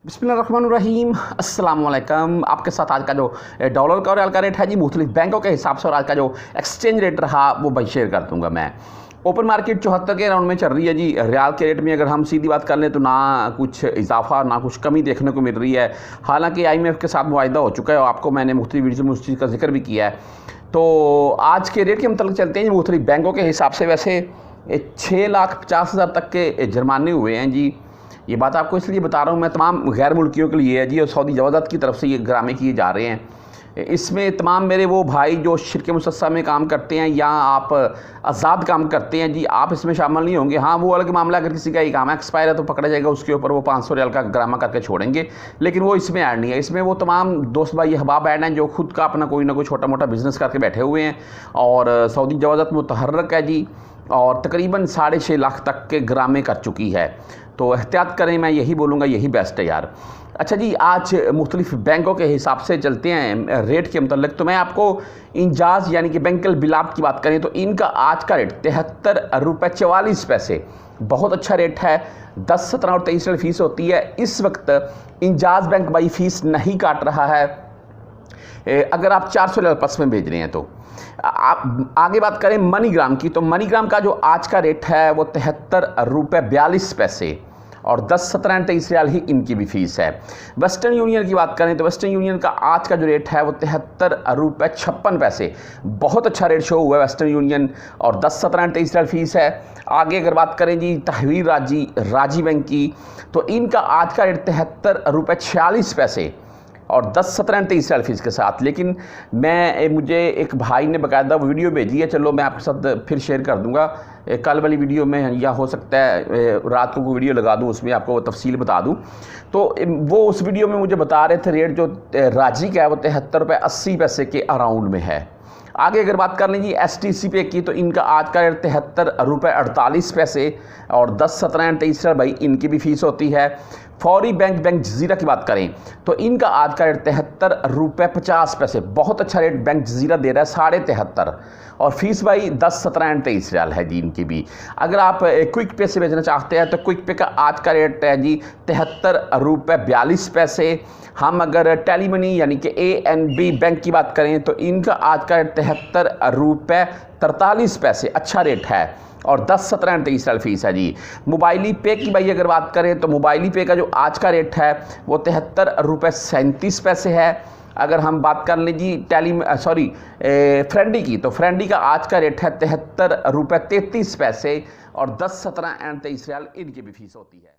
बिस्मिल्लाहिर्रहमानिर्रहीम अस्सलाम वालेकुम। आपके साथ आज का जो डॉलर का और रियाल का रेट है जी मुख्तलिफ बैंकों के हिसाब से, और आज का जो एक्सचेंज रेट रहा वो भाई शेयर कर दूंगा मैं। ओपन मार्केट 74 के राउंड में चल रही है जी। रियाल के रेट में अगर हम सीधी बात कर लें तो ना कुछ इजाफा ना कुछ कमी देखने को मिल रही है। हालांकि IMF के साथ मुआहिदा हो चुका है और आपको मैंने मुख्तलिफ वीडियो में उस चीज़ का जिक्र भी किया है। तो आज के रेट के मतलब चलते हैं जी मुख्तलिफ बैंकों के हिसाब से। वैसे 6,50,000 तक के जुर्माने हुए हैं जी। ये बात आपको इसलिए बता रहा हूँ मैं, तमाम गैर मुल्कियों के लिए है जी, और सऊदी जवाज़त की तरफ से ये ड्रामे किए जा रहे हैं। इसमें तमाम मेरे वो भाई जो शिरके मुसस्सा में काम करते हैं या आप आज़ाद काम करते हैं जी, आप इसमें शामिल नहीं होंगे। हाँ, वो अलग मामला, अगर किसी का ये काम एक्सपायर है तो पकड़ा जाएगा, उसके ऊपर वो 500 रियाल का ड्रामा करके छोड़ेंगे, लेकिन वो इसमें ऐड नहीं है। इसमें वो तमाम दोस्त भाई अहबाब ऐड हैं जो खुद का अपना कोई ना कोई छोटा मोटा बिजनेस करके बैठे हुए हैं, और सऊदी जवाज़त मुतहर्रक है जी, और तकरीबन 6.5 लाख तक के ड्रामे कर चुकी है। तो एहतियात करें, मैं यही बोलूँगा, यही बेस्ट है यार। अच्छा जी, आज मुख्तलिफ बैंकों के हिसाब से चलते हैं रेट के मतलब। तो मैं आपको इंजाज यानी कि बैंकल बिलात की बात करें तो इनका आज का रेट 73 रुपये 44 पैसे, बहुत अच्छा रेट है। 10, 17 और 23 फीस होती है। इस वक्त इंजाज बैंक भाई फीस नहीं काट रहा है अगर आप 400 रियाल प्लस में भेज रहे हैं तो। आप आगे बात करें मनीग्राम की, तो मनीग्राम का जो आज का रेट है वो 73 रुपये 42 पैसे, और 10, 17 और 23 रियाल ही इनकी भी फीस है। वेस्टर्न यूनियन की बात करें तो वेस्टर्न यूनियन का आज का जो रेट है वो 73 रुपये 56 पैसे, बहुत अच्छा रेट शो हुआ है वेस्टर्न यूनियन, और 10, 17 और 23 रियाल फीस है। आगे अगर बात करें जी तहवील राजी बैंक की, तो इनका आज का रेट 73 रुपये 46 पैसे, और 10, 17 और 23 रियाल फीस के साथ। लेकिन मुझे एक भाई ने बाकायदा वीडियो भेजी है, चलो मैं आपके साथ फिर शेयर कर दूंगा कल वाली वीडियो में, या हो सकता है रात को वीडियो लगा दूं, उसमें आपको वो तफसील बता दूं। तो वो उस वीडियो में मुझे बता रहे थे रेट जो राजी का है वो 73 रुपये 80 पैसे के अराउंड में है। आगे अगर बात कर लें जी STC पे की, तो इनका आज का रेट 73 रुपये 48 पैसे, और 10, 17 और 23 रियाल भाई इनकी भी फीस होती है। फौरी बैंक जजीरा की बात करें तो इनका आज का रेट 73 रुपये 50 पैसे, बहुत अच्छा रेट बैंक जजीरा दे रहा है, 73.5, और फीस भाई 10, 17 और 23 रियाल है जी इनकी भी। अगर आप क्विक पे से भेजना चाहते हैं तो क्विक पे का आज का रेट है जी 73 रुपये 42 पैसे। हम अगर टेलीमनी यानी कि ANB बैंक की बात करें तो इनका आज का रेट 73 रुपये 43 पैसे, अच्छा रेट है, और 10, 17 और 23 रियाल फीस है जी। मोबाइली पे की भाई अगर बात करें तो मोबाइली पे का जो आज का रेट है वो 73 रुपये 37 पैसे है। अगर हम बात कर लें जी फ्रेंडी की, तो फ्रेंडी का आज का रेट है 73 रुपये 33 पैसे, और 10, 17 और 23 रियाल इनकी भी फीस होती है।